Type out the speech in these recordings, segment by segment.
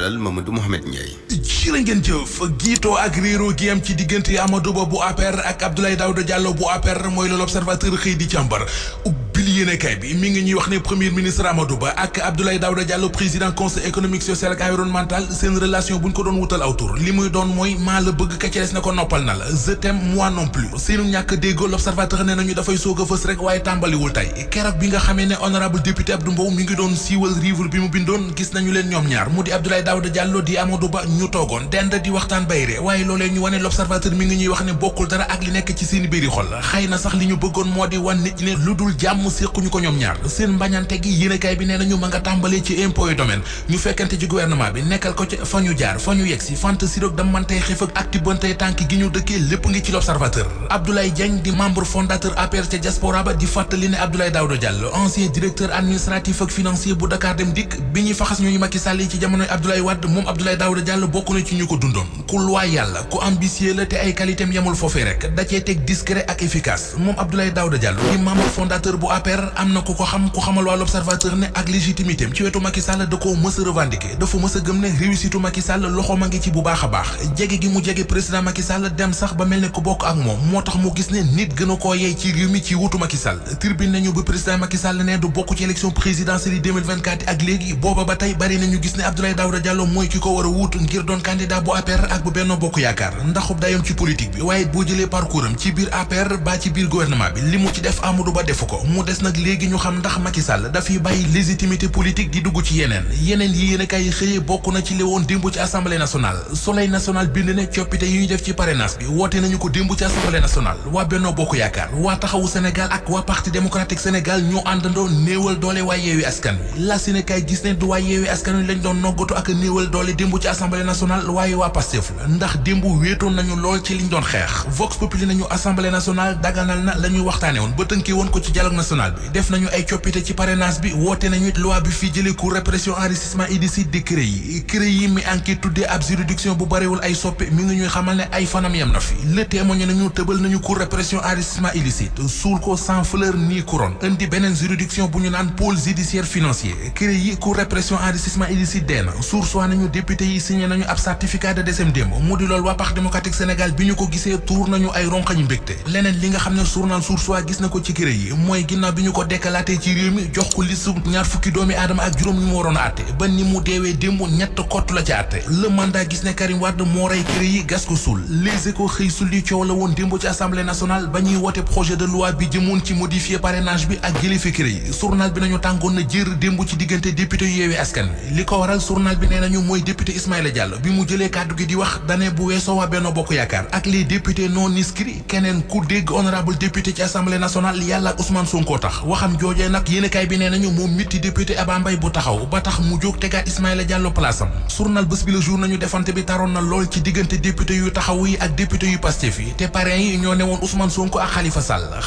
dalal Mamadou Mouhamed Ndiaye. jërë ngeen jëf giitoo ak réeroo gi am ci diggante Amadou Ba bu APR ak Abdoulaye Daouda Diallo bu APR mooy loolu L'Observateur xëy di càmbar ubbil yéenekaay bi mi ngi ñuy wax ne premier ministre Amadou Ba ak Abdoulaye Daouda Diallo président conseil économique social ak environnemental seen relation buñ ko doon wutal aw tur li muy doon mooy maa la bëgg ka ci des na ko noppal na la je t'aime moi non plus seenu ñàkk déggoo L'Observateur ne nañu dafay soog a fës rek waaye tàmbaliwul tey keroog bi nga xamee ne honorable député Abdou Mbow mi ngi doon siiwal livre bi mu bindoon gis nañu leen ñoom ñaar mu di Abdoulaye Daouda Diallo di Amadou Ba ñu toogoon dend di waxtaan bayre waaye loolee ñu wane L'Observateur mi ngi ñuy wax ne bokkul dara ak li nekk ci seen biiri xol xëy na sax li ñu bëggoon moo di wan nit ñi ne lu dul jàmm séquñu ko ñoom ñaar seen mbañante gi yéenekaay bi nee nañu ma nga tàmbalee ci impôt et domaine ñu fekkante ci gouvernement bi nekkal ko ci fa ñu jaar fa ñu yegsi fanta siroog damantey xif ak tibbantey tànk gi ñu dëkkee lépp ngi ci L'Observateur Abdoulaye Diagne di membre fondateur APR ca diaspora ba di fàttali ne Abdoulaye Daouda Diallo ancien directeur administratif ak financier bu Dakar Dem Dikk bi ñuy faxas ñooñu Macky Sall yi ci jamonoy Abdoulaye Wade moom Abdoulaye Daouda Diallo bokk na ci ñu ko dundoon ku loyal la ku ambitieux la te ay qualitéem yemul foofee rek da cee teg discret ak efficace moom Abdoulaye Daouda Diallo di membre fondateur bu APR am na ku ko xam ku xamal waa L'Observateur ne ak légitimité am ci wetu Macky Sall da koo mës a revendiquer dafa mës a gëm ne réussitu Macky Sall loxo ma ngi ci bu baax a baax jege gi mu jege président Macky Sall dem sax ba mel ne ku bokk ak moom moo tax mu gis ne nit gën a koo yey ci réew mi ci wutu Macky Sall tribune nañu ba président Macky Sall ne du bokk ci élection présidentielle 2024 ak léegi booba ba tey bari nañu gis ne Abdoulaye Daouda Diallo mooy ki ko war a wuutu ngir doon candidat bu APR ak bu Benno Bokk Yaakaar ndaxub dayoom ci politique bi waaye boo jëlee parcours am ci biir APR ba ci biir gouvernement bi li mu ci def Amadou Ba defu ko mu des nag léegi ñu xam ndax Macky Sall dafay bàyyi légitimité politique di dugg ci yeneen yi yéenekaay yi xëyee bokk na ci li woon démb ci assemblée nationale Soleil national bind ne coppite yi ñu def ci parrainage bi woote nañu ko démb ci assemblée nationale waa Benno Bokk Yaakaar waa Taxawu Sénégal ak waa Parti démocratique Sénégal ñoo àndandoo néewal doole waa Yewwi Askan Wi la Sénégal gis ne du waa Yewwi Askan Wi lañ doon noggatu ak néewal doole démb ci assemblée nationale waaye waa Pastef la ndax démb wéetoon nañu lool ci liñ doon xeex Vox Populi nañu assemblée nationale daganal na la ñuy waxtaane woon ba tënkee woon ko ci dialogue national bi def nañu ay coppite ci parrainage bi woote nañu loi bi fii jëlee cour répression enrichissement illicite di CREI yi mi enquête tuddee ab juridiction bu barewul ay soppe mi ngi ñuy xamal ne ay fanam yem na fi le témoigné nañu tëbal nañu cour répression enrichissement illicite suul ko sans fleur ni couronne indi beneen juridiction bu ñu naan pôle judiciaire financier CREI yi cour répression enrichissement illicite dee na sursoi nañu député yi signé nañu ab certificat de décès démb mu di loolu waa Parti démocratique Sénégal bi ñu ko gisee tuur nañu ay ronxañu mbégte leneen li nga xam ne journal sursoi gis na ko ci CREI yi mooy ginnaaw bi ñu ko dekkalaatee ci réew mi jox ko liste ñaar fukki doomi aadama ak juróom ñu mu waroon a àtte ba ni mu deewee démb ñett kott la ci àtte le mandat gis ne Karim Wade moo rey CREI yi gas ko suul Les Échos xëy sulli coow la woon démb ci assemblée nationale ba ñuy woote projet de loi bi jëmoon ci modifier parrainage bi ak jële fi CREI yi journal bi nañu tàngoon na jër démb ci diggante député yu Yewwi Askan Wi li ko waral journal bi nee nañu mooy député Ismaïla Diallo bi mu jëlee kàddu gi di wax dane bu weesoo waa Benno Bokk Yaakaar ak les députés non inscrits keneen ku dégg honorable député ci assemblée nationale yàlla ak Ousmane Sonko tax waxam joojee nag yéenekaay bi nee nañu moom mitti député Aba Mbaye bu taxaw ba tax mu jóg tegaat Ismaïla Diallo place am journal bés bi le jour nañu defante bi taroon na lool ci diggante député yu taxaw yi ak député yu Pastef yi te parrain yi ñoo ne woon Ousmane Sonko ak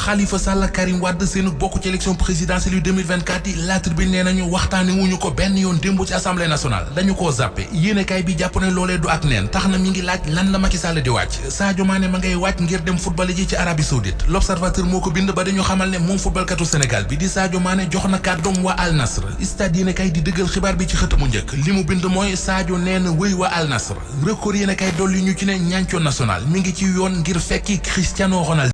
Khalifa Sall Karim Wade seenu bokk ci élection présidentielle yu 2024 yi La Tribune nee nañu waxtaane wuñu ko benn yoon démb ci assemblée nationale dañu koo zappé yéenekaay bi jàpp ne loolee du ak neen tax na mi ngi laaj lan la Macky Sall di wàcc Sadio Mané ma ngay wàcc ngir dem football ji ci Arabie Saoudite L'Observateur moo ko bind ba dañu xamal ne moom footballkatu Sénégal bi di Sadio Mané jox na kàddoom waa Al Nassr stade yéenekaay di dëggal xibaar bi ci xët mu njëkk li mu bind mooy Sadio nee na wéy waa Al Nassr Record yéenekaay dolli ñu ci ne ñancoo national mi ngi ci yoon ngir fekki Cristiano Ronaldo